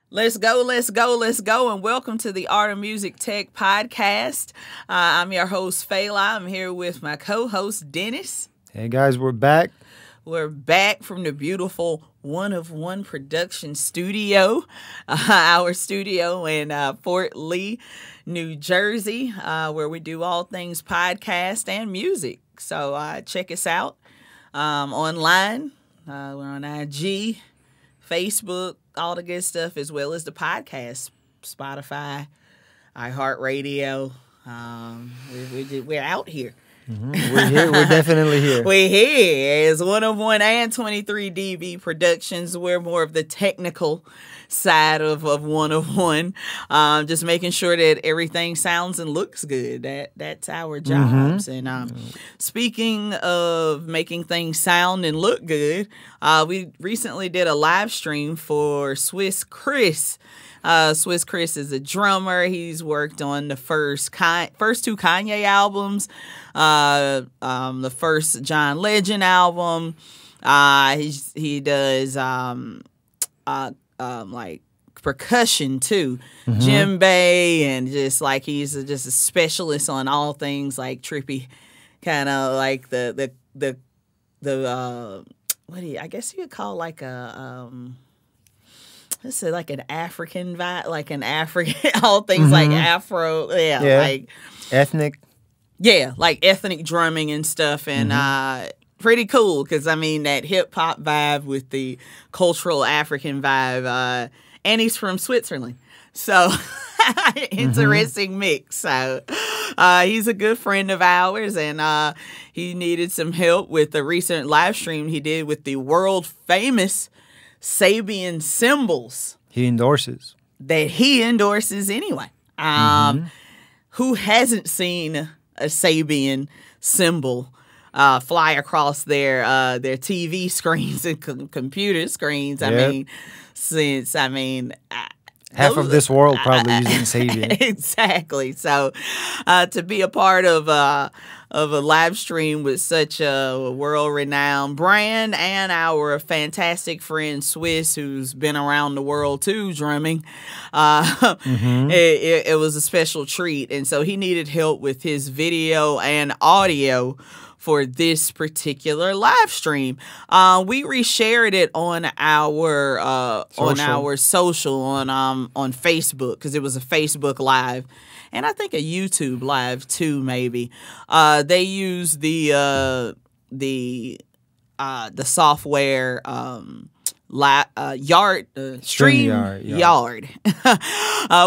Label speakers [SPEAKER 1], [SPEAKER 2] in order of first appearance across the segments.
[SPEAKER 1] Let's go, let's go, let's go, and welcome to the Art of Music Tech podcast. I'm your host, Fela. I'm here with my co-host, Dennis.
[SPEAKER 2] Hey guys, we're back.
[SPEAKER 1] We're back from the beautiful One of One production studio, our studio in Fort Lee, New Jersey, where we do all things podcast and music. So check us out online. We're on IG, Facebook, all the good stuff, as well as the podcast, Spotify, iHeartRadio. We're out here.
[SPEAKER 2] Mm-hmm. We're here. We're definitely here.
[SPEAKER 1] We're here. It's One of One and 23 dB Productions. We're more of the technical side of One of One, just making sure that everything sounds and looks good. That's our jobs.
[SPEAKER 2] Mm-hmm.
[SPEAKER 1] And speaking of making things sound and look good, we recently did a live stream for Swiss Chris. Swiss Chris is a drummer. He's worked on the first two Kanye albums, the first John Legend album. He does like percussion too, djembe, and just like he's just a specialist on all things like trippy, kind of like the what do you, I guess you would call like a let's say like an African vibe, like an African, all things like Afro, like
[SPEAKER 2] ethnic,
[SPEAKER 1] like ethnic drumming and stuff, and pretty cool because I mean that hip hop vibe with the cultural African vibe, and he's from Switzerland, so interesting mix. So he's a good friend of ours, and he needed some help with the recent live stream he did with the world famous Sabian cymbals.
[SPEAKER 2] He endorses
[SPEAKER 1] anyway. Who hasn't seen a Sabian cymbal fly across their TV screens and computer screens?
[SPEAKER 2] Yep.
[SPEAKER 1] I mean,
[SPEAKER 2] half of this world probably using Sabian.
[SPEAKER 1] Exactly. So to be a part of a live stream with such a world-renowned brand and our fantastic friend Swiss, who's been around the world too drumming, it was a special treat. And so he needed help with his video and audio for this particular live stream. We reshared it on our social on Facebook because it was a Facebook Live. And I think a YouTube Live too, maybe. They use the software StreamYard,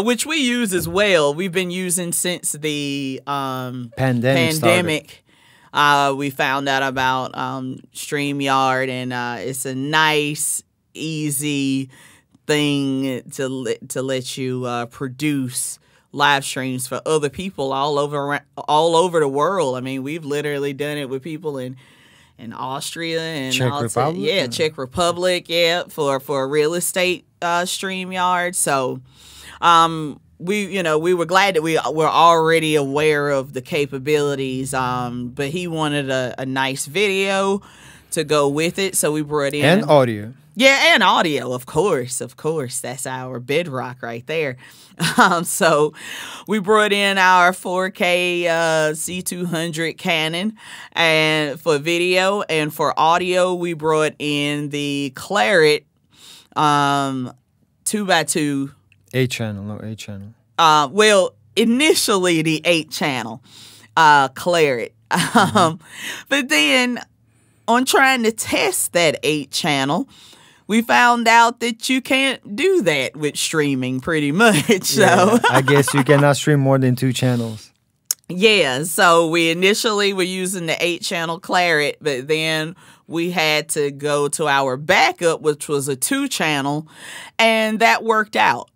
[SPEAKER 1] which we use as well. We've been using since the pandemic. We found out about StreamYard, and it's a nice, easy thing to let you produce live streams for other people all over the world. I mean, we've literally done it with people in Austria and
[SPEAKER 2] Czech Republic.
[SPEAKER 1] Czech Republic, for a real estate StreamYard. So we were glad that we were already aware of the capabilities, but he wanted a nice video to go with it, so we brought in
[SPEAKER 2] and audio.
[SPEAKER 1] Yeah, and audio, of course. That's our bedrock right there. So we brought in our 4K C200 Canon, and for video, and for audio, we brought in the Claret 2x2
[SPEAKER 2] 8-channel.
[SPEAKER 1] Well, initially the 8-channel Claret, but then on trying to test that 8-channel. We found out that you can't do that with streaming pretty much. So
[SPEAKER 2] I guess you cannot stream more than 2 channels.
[SPEAKER 1] Yeah, so we initially were using the 8-channel Claret, but then we had to go to our backup, which was a 2-channel, and that worked out.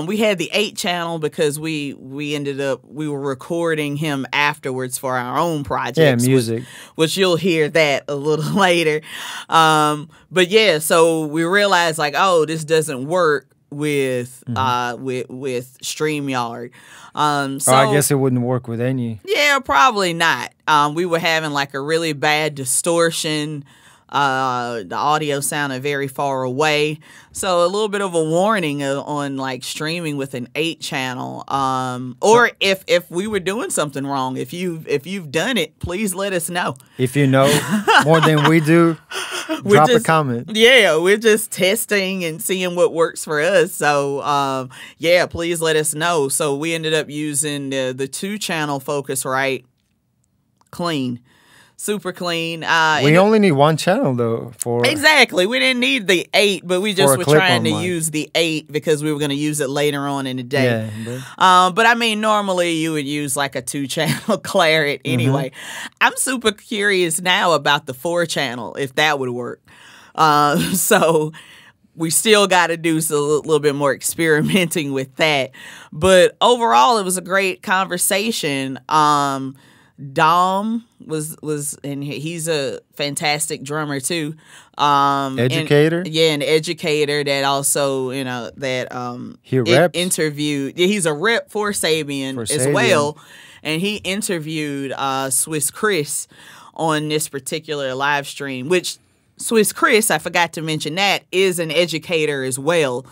[SPEAKER 1] We had the 8-channel because we were recording him afterwards for our own projects.
[SPEAKER 2] Yeah, music.
[SPEAKER 1] Which you'll hear that a little later. But yeah, so we realized like, oh, this doesn't work with StreamYard. So
[SPEAKER 2] I guess it wouldn't work with any.
[SPEAKER 1] Yeah, probably not. We were having like a really bad distortion The audio sounded very far away, so a little bit of a warning on like streaming with an 8-channel. Or if we were doing something wrong, if you've done it, please let us know.
[SPEAKER 2] If you know more than we do, drop a comment.
[SPEAKER 1] Yeah, we're just testing and seeing what works for us. So yeah, please let us know. So we ended up using the 2-channel Focusrite, clean. Super clean.
[SPEAKER 2] We only need 1 channel though for
[SPEAKER 1] exactly. We didn't need the 8, but we just were trying to
[SPEAKER 2] mic.
[SPEAKER 1] use the 8 because we were going to use it later on in the day.
[SPEAKER 2] Yeah,
[SPEAKER 1] but I mean, normally you would use like a 2-channel claret anyway. I'm super curious now about the 4-channel if that would work. So we still got to do a little bit more experimenting with that. But overall, it was a great conversation. Dom was and he's a fantastic drummer too.
[SPEAKER 2] Educator?
[SPEAKER 1] An educator that also, that
[SPEAKER 2] he reps.
[SPEAKER 1] Interviewed. Yeah, he's a rep for Sabian as well. And he interviewed Swiss Chris on this particular live stream, which Swiss Chris, I forgot to mention that, is an educator as well.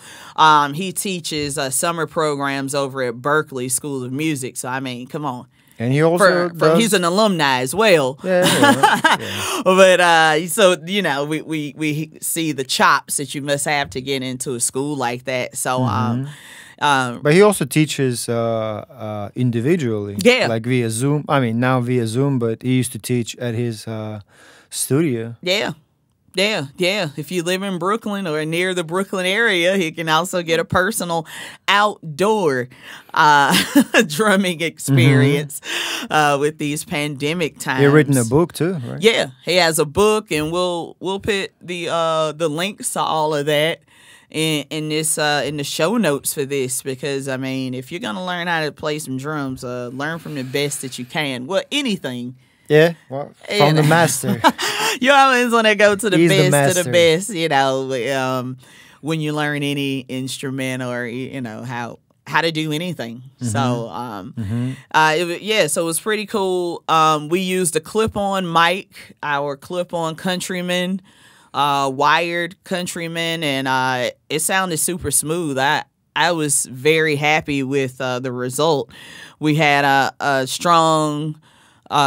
[SPEAKER 1] He teaches summer programs over at Berklee School of Music. So, I mean, come on.
[SPEAKER 2] And he also
[SPEAKER 1] he's an alumni as well.
[SPEAKER 2] Yeah.
[SPEAKER 1] But so we see the chops that you must have to get into a school like that. So
[SPEAKER 2] but he also teaches individually.
[SPEAKER 1] Yeah.
[SPEAKER 2] Like via Zoom. I mean, now via Zoom, but he used to teach at his studio.
[SPEAKER 1] Yeah. Yeah. If you live in Brooklyn or near the Brooklyn area, you can also get a personal outdoor drumming experience with these pandemic times.
[SPEAKER 2] He's written a book too, right?
[SPEAKER 1] Yeah, he has a book, and we'll put the links to all of that in the show notes for this, because I mean, if you're gonna learn how to play some drums, learn from the best that you can. Well, anything.
[SPEAKER 2] Yeah, well, from the master.
[SPEAKER 1] You always want to go to the
[SPEAKER 2] He's
[SPEAKER 1] best
[SPEAKER 2] the
[SPEAKER 1] to the best, when you learn any instrument or, how to do anything. So, so it was pretty cool. We used a clip-on mic, our clip-on Countryman, wired Countryman, and it sounded super smooth. I was very happy with the result. We had a strong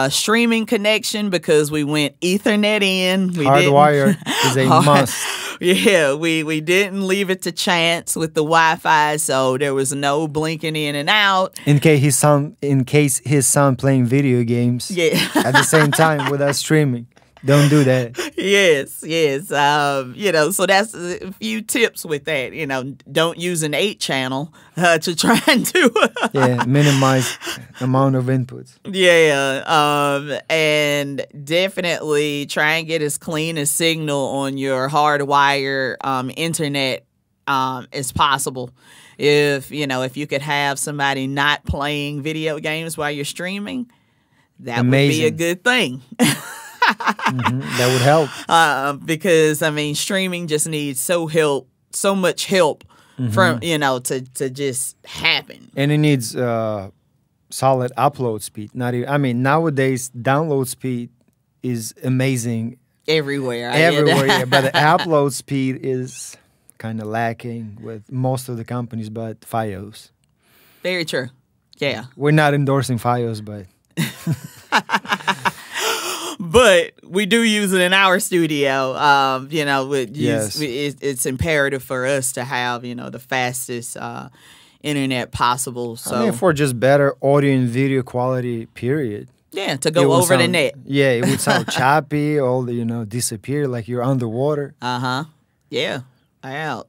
[SPEAKER 1] streaming connection because we went Ethernet in.
[SPEAKER 2] Hardwire is a must.
[SPEAKER 1] Yeah, we didn't leave it to chance with the Wi-Fi, so there was no blinking in and out.
[SPEAKER 2] In case his son playing video games at the same time without streaming. Don't do that.
[SPEAKER 1] Yes. So that's a few tips with that. Don't use an 8-channel to try and do.
[SPEAKER 2] Minimize amount of inputs.
[SPEAKER 1] Yeah, and definitely try and get as clean a signal on your hardwire internet as possible. If you could have somebody not playing video games while you're streaming, that would be a good thing.
[SPEAKER 2] That would help.
[SPEAKER 1] Because I mean, streaming just needs so much help from to just happen.
[SPEAKER 2] And it needs solid upload speed. Nowadays download speed is amazing
[SPEAKER 1] everywhere.
[SPEAKER 2] But the upload speed is kind of lacking with most of the companies, but FiOS.
[SPEAKER 1] Very true. Yeah,
[SPEAKER 2] we're not endorsing FiOS, but.
[SPEAKER 1] But we do use it in our studio. It's imperative for us to have, the fastest internet possible. So
[SPEAKER 2] for just better audio and video quality, period.
[SPEAKER 1] Yeah, to go over the net.
[SPEAKER 2] Yeah, it would sound choppy, all disappear like you're underwater.
[SPEAKER 1] Yeah.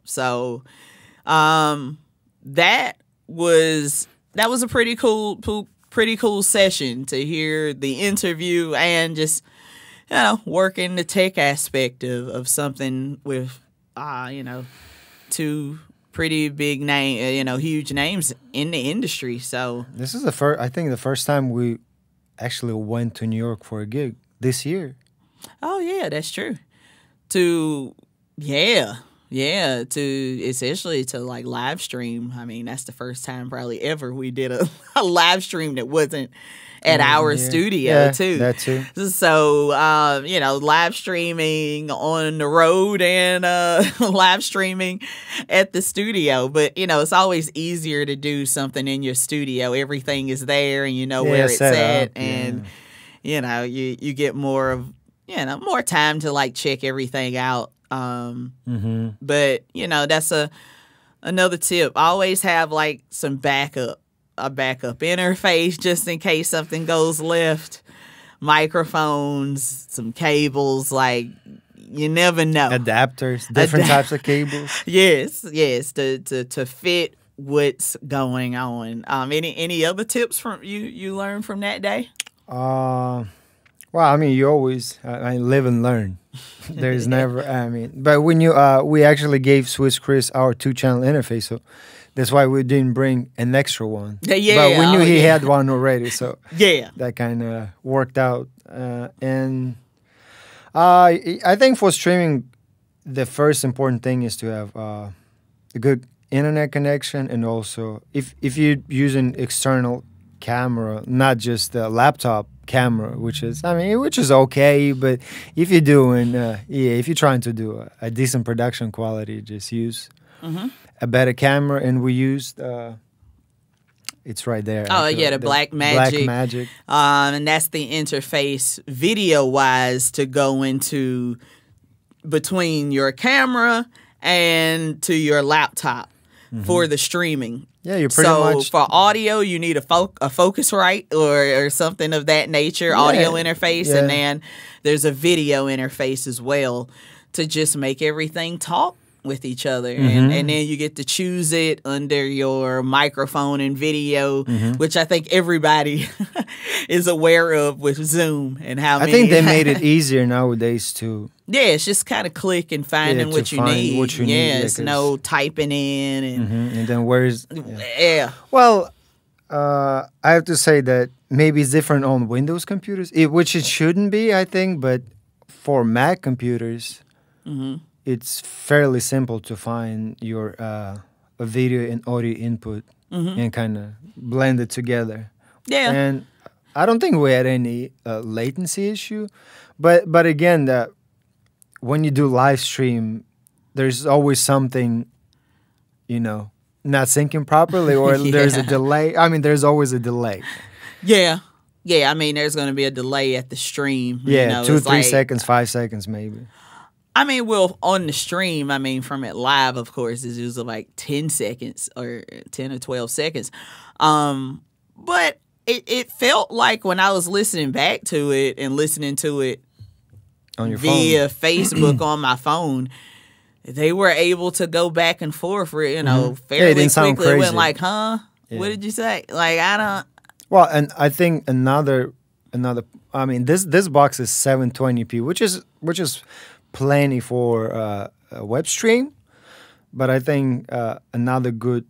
[SPEAKER 1] So that was a pretty cool session to hear the interview and just working the tech aspect of something with two pretty big huge names in the industry. So
[SPEAKER 2] this is the first time we actually went to New York for a gig this year.
[SPEAKER 1] Oh yeah, that's true. Yeah, to essentially to like live stream. I mean, that's the first time probably ever we did a, a live stream that wasn't at our
[SPEAKER 2] Yeah,
[SPEAKER 1] studio
[SPEAKER 2] yeah,
[SPEAKER 1] too.
[SPEAKER 2] that too.
[SPEAKER 1] So you know, live streaming on the road and live streaming at the studio. But you know, it's always easier to do something in your studio. Everything is there, and you know
[SPEAKER 2] Yeah,
[SPEAKER 1] where it's
[SPEAKER 2] set
[SPEAKER 1] at,
[SPEAKER 2] up.
[SPEAKER 1] and
[SPEAKER 2] Yeah.
[SPEAKER 1] you know, you get more of more time to like check everything out. But you know, that's another tip. Always have like some a backup interface just in case something goes left. Microphones, some cables, like you never know.
[SPEAKER 2] Adapters, different types of cables.
[SPEAKER 1] Yes, yes, to fit what's going on. Any other tips from you learned from that day?
[SPEAKER 2] Well, I mean, you always I live and learn. There's never, I mean, but when you we actually gave Swiss Chris our 2-channel interface, so that's why we didn't bring an extra one.
[SPEAKER 1] Yeah,
[SPEAKER 2] but we knew he
[SPEAKER 1] yeah.
[SPEAKER 2] had one already, so
[SPEAKER 1] Yeah.
[SPEAKER 2] that kind of worked out. And I think for streaming, the first important thing is to have a good internet connection, and also if you're using external camera, not just a laptop camera, which is okay, but if you're doing if you're trying to do a decent production quality, just use a better camera. And we used it's right there.
[SPEAKER 1] Oh yeah, the Black Magic. And that's the interface video wise to go into between your camera and to your laptop for the streaming.
[SPEAKER 2] Yeah, you're pretty much.
[SPEAKER 1] For audio, you need a Focusrite or something of that nature, audio interface,
[SPEAKER 2] yeah.
[SPEAKER 1] and then there's a video interface as well to just make everything talk with each other, and then you get to choose it under your microphone and video, which I think everybody is aware of with Zoom and how many.
[SPEAKER 2] I think they made it easier nowadays too.
[SPEAKER 1] Yeah, it's just kind of click and finding what you need. It's no typing in
[SPEAKER 2] and then where's
[SPEAKER 1] Well,
[SPEAKER 2] I have to say that maybe it's different on Windows computers, which it shouldn't be, I think, but for Mac computers, it's fairly simple to find your a video and audio input and kind of blend it together.
[SPEAKER 1] Yeah,
[SPEAKER 2] and I don't think we had any latency issue, but again, that when you do live stream, there's always something, not syncing properly, or there's a delay. I mean, there's always a delay.
[SPEAKER 1] Yeah. I mean, there's going to be a delay at the stream.
[SPEAKER 2] Yeah, 2-3 seconds, 5 seconds, maybe.
[SPEAKER 1] I mean, well, on the stream, I mean, from it live, of course, it's usually like 10 seconds or 10 or 12 seconds. But it felt like when I was listening back to it and listening to it
[SPEAKER 2] on your
[SPEAKER 1] via
[SPEAKER 2] phone.
[SPEAKER 1] Facebook on my phone, they were able to go back and forth, fairly
[SPEAKER 2] it didn't sound
[SPEAKER 1] quickly. It
[SPEAKER 2] crazy.
[SPEAKER 1] went like, huh? Yeah. What did you say? Like, I don't.
[SPEAKER 2] Well, and I think another. I mean, this box is 720p, which is plenty for a web stream, but I think another good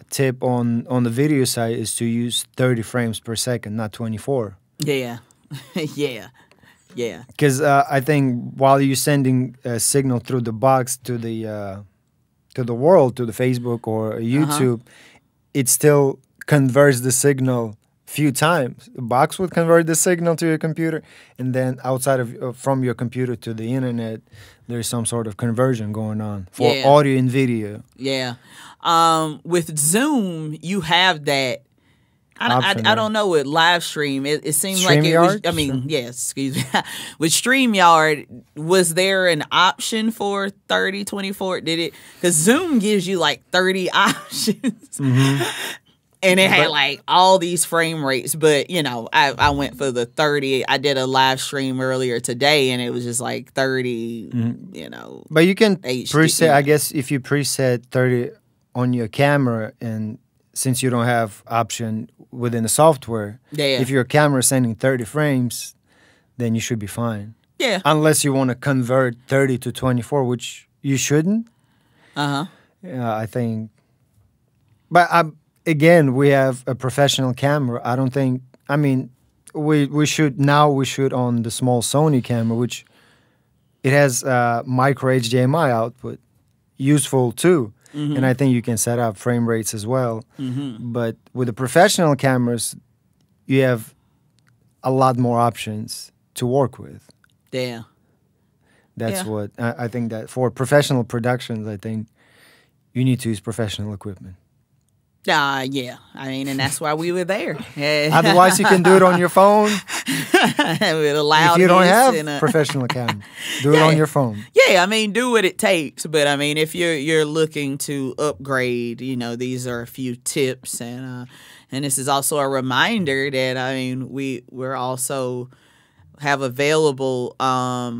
[SPEAKER 2] tip on the video side is to use 30 frames per second, not 24.
[SPEAKER 1] Yeah. Yeah.
[SPEAKER 2] Because I think while you're sending a signal through the box to the world, to the Facebook or YouTube, it still converts the signal few times. The box would convert the signal to your computer, and then outside of from your computer to the internet, there's some sort of conversion going on for audio and video.
[SPEAKER 1] Yeah. With Zoom, you have that. I don't know with live stream. It seems like it was. I mean, excuse me. With StreamYard, was there an option for 30, 24? Did it? Because Zoom gives you like 30 options. And it had like all these frame rates, but I went for the 30. I did a live stream earlier today, and it was just like 30.
[SPEAKER 2] But you can
[SPEAKER 1] HD,
[SPEAKER 2] preset. I guess if you preset 30 on your camera, and since you don't have option within the software, if your camera is sending 30 frames, then you should be fine.
[SPEAKER 1] Yeah.
[SPEAKER 2] Unless you want to convert 30 to 24, which you shouldn't. I think. But again, we have a professional camera. I don't think. I mean, we should on the small Sony camera, which it has micro HDMI output, useful too. And I think you can set up frame rates as well. But with the professional cameras, you have a lot more options to work with.
[SPEAKER 1] Yeah.
[SPEAKER 2] That's what I think that for professional productions, I think you need to use professional equipment.
[SPEAKER 1] Yeah. I mean, and that's why we were there.
[SPEAKER 2] Otherwise, you can do it on your phone.
[SPEAKER 1] With a loud
[SPEAKER 2] If you don't have
[SPEAKER 1] hiss
[SPEAKER 2] professional camera, do it on your phone.
[SPEAKER 1] Yeah, I mean, do what it takes. But I mean, if you're looking to upgrade, these are a few tips, and this is also a reminder that I mean we're also have available our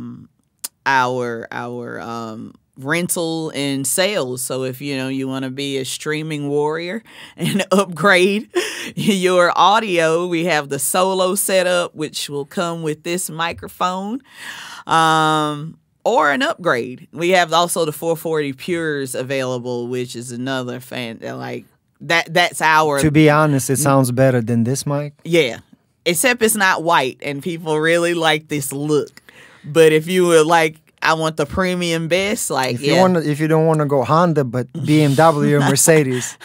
[SPEAKER 1] rental and sales. So if you want to be a streaming warrior and upgrade your audio, we have the solo setup, which will come with this microphone, or an upgrade. We have also the 440 Pures available, which is another that's our.
[SPEAKER 2] To be honest, it sounds better than this mic.
[SPEAKER 1] Yeah, except it's not white, and people really like this look. But if you were like, I want the premium best. If
[SPEAKER 2] you don't want to go Honda, but BMW or Mercedes,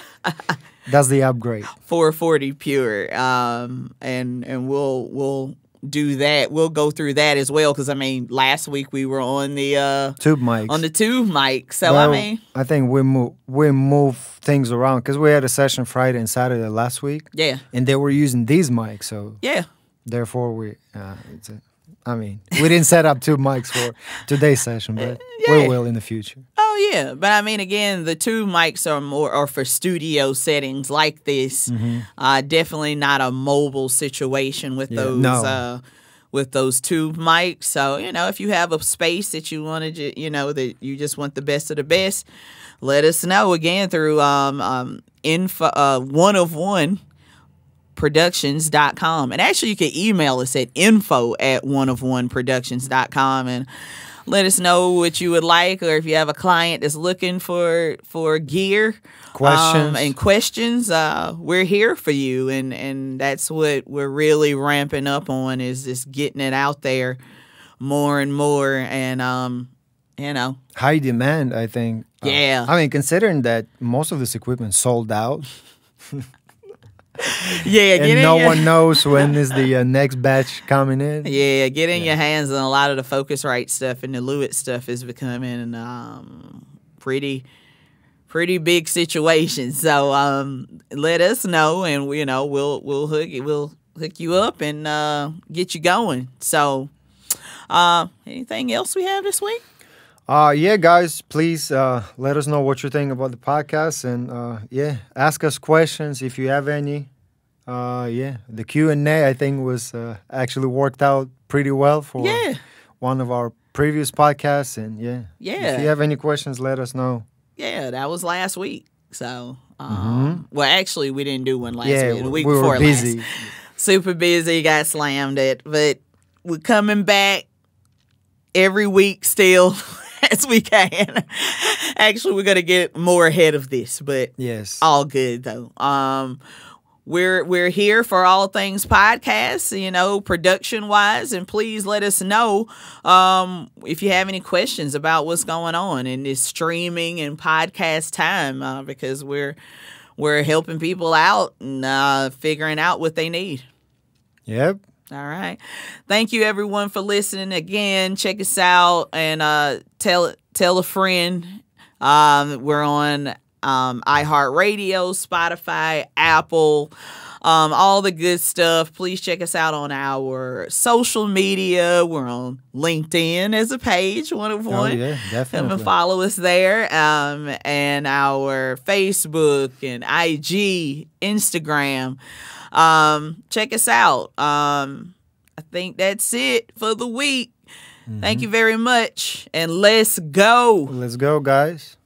[SPEAKER 2] that's the upgrade.
[SPEAKER 1] 440 Pure, and we'll do that. We'll go through that as well because I mean, last week we were on the
[SPEAKER 2] tube mics.
[SPEAKER 1] On the tube mic. So I mean,
[SPEAKER 2] I think we move things around because we had a session Friday and Saturday last week.
[SPEAKER 1] Yeah,
[SPEAKER 2] and they were using these mics, so
[SPEAKER 1] yeah.
[SPEAKER 2] Therefore, we didn't set up tube mics for today's session, but we will in the future.
[SPEAKER 1] Oh yeah, but I mean, again, the tube mics are for studio settings like this. Definitely not a mobile situation with with those tube mics. So if you have a space that you want to, that you just want the best of the best, let us know again through info one of one productions.com. And actually you can email us at info@oneofoneproductions.com and let us know what you would like, or if you have a client that's looking for gear, questions, we're here for you. And that's what we're really ramping up on, is just getting it out there more and more. And
[SPEAKER 2] high demand, I think.
[SPEAKER 1] Yeah.
[SPEAKER 2] I mean, considering that most of this equipment sold out.
[SPEAKER 1] Yeah,
[SPEAKER 2] and no one knows when is the next batch coming in.
[SPEAKER 1] Yeah, getting your hands on a lot of the Focusrite stuff and the Lewitt stuff is becoming pretty big situation. So let us know, and we'll hook you up and get you going. So anything else we have this week?
[SPEAKER 2] Yeah, guys, please let us know what you think about the podcast, and ask us questions if you have any. The Q&A I think was actually worked out pretty well for one of our previous podcasts, and if you have any questions, let us know. Yeah,
[SPEAKER 1] that was last week. So, well, actually, we didn't do one last week. The week
[SPEAKER 2] we
[SPEAKER 1] before
[SPEAKER 2] were busy.
[SPEAKER 1] Last. Super busy, got slammed it, but we're coming back every week still. As we can. Actually, we're gonna get more ahead of this, but
[SPEAKER 2] yes,
[SPEAKER 1] all good though. We're here for all things podcasts, production wise, and please let us know if you have any questions about what's going on in this streaming and podcast time, because we're helping people out and figuring out what they need.
[SPEAKER 2] Yep.
[SPEAKER 1] All right. Thank you, everyone, for listening. Again, check us out and tell a friend. We're on iHeartRadio, Spotify, Apple, all the good stuff. Please check us out on our social media. We're on LinkedIn as a page, one of one.
[SPEAKER 2] Oh, yeah, definitely.
[SPEAKER 1] Come and follow us there. And our Facebook and IG, Instagram. Check us out. I think that's it for the week. Thank you very much, and let's go.
[SPEAKER 2] Let's go, guys.